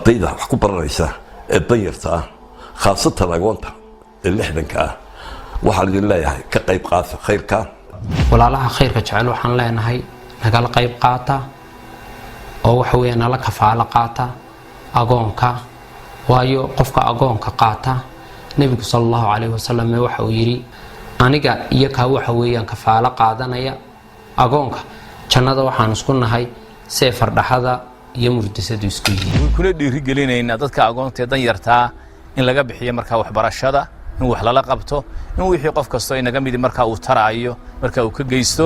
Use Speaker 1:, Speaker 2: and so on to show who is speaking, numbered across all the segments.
Speaker 1: ardayda wax ku baranaysa ee danyarta ah khaasatan agoonta ee lixdanka ah waxaan idin leeyahay ka qayb qaata khayrka
Speaker 2: walaalaha khayrka jecel waxaan leenahay nagala qayb qaata oo waxa weeyaan nala kafaalo qaata agoonka waayo qofka agoonka qaata nabiga sallallahu alayhi wasallam waxa uu yiri aniga iyo ka waxa weeyaan kafaalo qaadanaya agoonka jannada waxaan isku nahay seefar dhaxada iyo murdisadu isku yihiin
Speaker 3: kuna dhiirigelinayna dadka agoonta danyarta in laga bixiyo marka waxbarashada in wax lala qabto in wixii qof kasto inaga mid marka uu taraayo marka uu ka geysto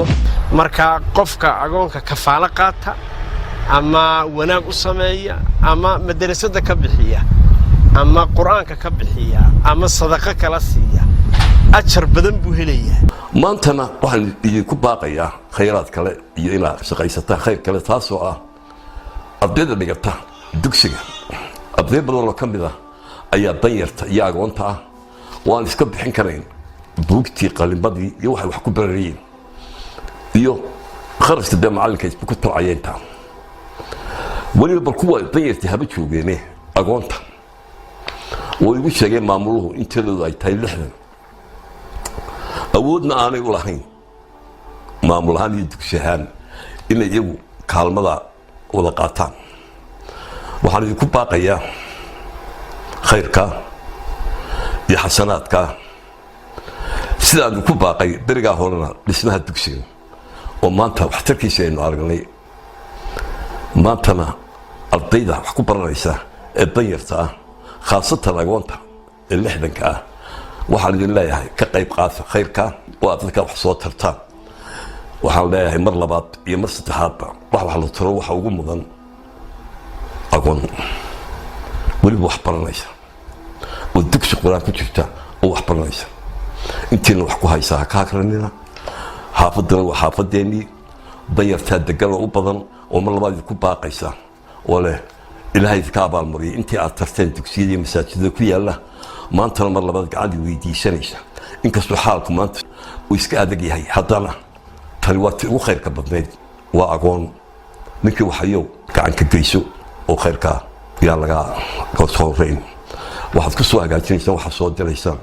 Speaker 4: marka qofka agoonka kafaalo qaata ama wanaag u sameeya ama madrasada ka bixiya ama quraanka ka bixiya ama sadaqa kala siiya ajar badan buu helayaa
Speaker 1: maantana waxaan idinku baaqayaa khayraad kale iyo inaad shaqaysataan khayr kale taasoo ah ardayda dhigata dugsiga arday badan oo kamid ah ayaa danyarta iyo agoonta ah waan iska bixin karayn buugtii qalinbadii iyo waxay wax ku bararayeen iyo kharashka dee macalinka isku tacayeenta waliba bal kuwa danyartii haba joogeene agoonta oo igu sheegay maamuluhu inteedoodu ay tahay 60 awoodna aanay u lahayn maamulahaan iyo dugsiyahaan inay iyagu kaalmada wada qaataan waxaan idinku baaqayaa khayrka iyo xasanaadka sidaan idinku baaqay berigaa horena dhismaha dugsiga oo maanta waxtarkiisa aynu aragnay maantana ardayda wax ku baranaysa ee danyarta ah khaasatan agoonta ee lixdanka ah waxaan idin leeyahay ka qayb qaata khayrka oo aad dadka wax soo tartaan waxaan leeyahay mar labaad iyo mar saddexaadba wax la taro waxa ugu mudan agoon weliba wax baranaysa oo dugsi quraan ku jirta oo wax baranaysa intiina wax ku haysaa ka akrinina xaafadana waa xaafadeennii danyartaa degan oo u badan oo mar labaad ku baaqaysa oo leh ilaahay ka abaalmariyay intii aad tarteen dugsiyada iyo masaajidada ku yaala maantana mar labaad gacanta weydiisanaysa inkastoo xaalku maanta uu iska adag yahay haddana tani waa ugu khayrka badneyd waa agoon ninkii waxayow gacan ka geyso oo khayrka yaa laga soo horeyn waxaad ku soo hagaajinaysaa waxaad soo diraysaa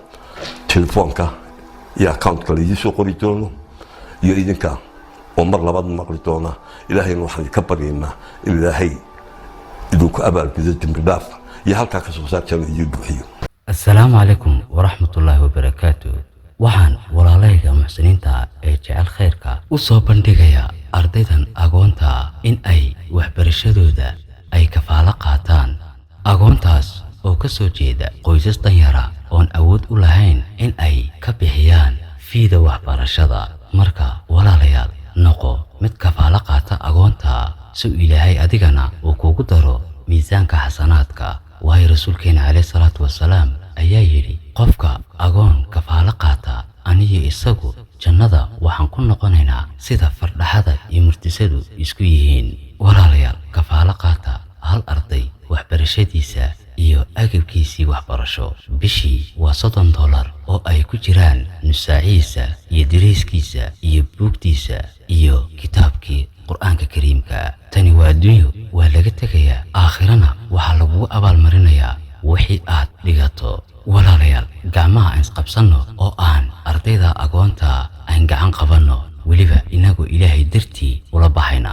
Speaker 1: telefoonka iyo accountka laydii soo qori doono iyo idinka oo mar labaad maqli doona ilaahayna waxaan ka baryaynaa in ilaahay idinku abaalgudo dembi dhaaf iyo halkaa ka soo saartana idin buuxiyo
Speaker 5: السلام عليكم ورحمة الله وبركاته وحان ولالايغا محسنينتا ee jecel khayrka u soo bandhigaya ardaydan agoonta in ay waxbarashadooda ay kafaalo qaataan agoontaas oo ka soo jeeda qoysas danyara oon awood u lahayn in ay ka bixiyaan fiida waxbarashada marka walaalayaal noqo mid kafaalo qaata agoonta si ilaahay adigana uu kugu daro miisaanka xasanaadka waayo rasuulkeena alayhi salaatu wasalaam ayaa yiri qofka agoon kafaalo qaata aniga isagu jannada waxaan ku noqonaynaa sida fardhaxada iyo murtisadu isku yihiin walaalayaal kafaalo qaata hal arday waxbarashadiisa iyo agabkiisii waxbarasho bishii waa $30 oo ay ku jiraan nusaaciisa iyo diriiskiisa iyo buugtiisa iyo kitaabkii quraanka kariimka tani waa dunyo waa laga tagayaa aakhirana waxa lagu abaalmarinayaa wixii aad dhigato walaalayaal gacmaha aan isqabsano oo aan ardayda agoonta aan gacan qabanno weliba inagu ilaahay dartii ula baxayna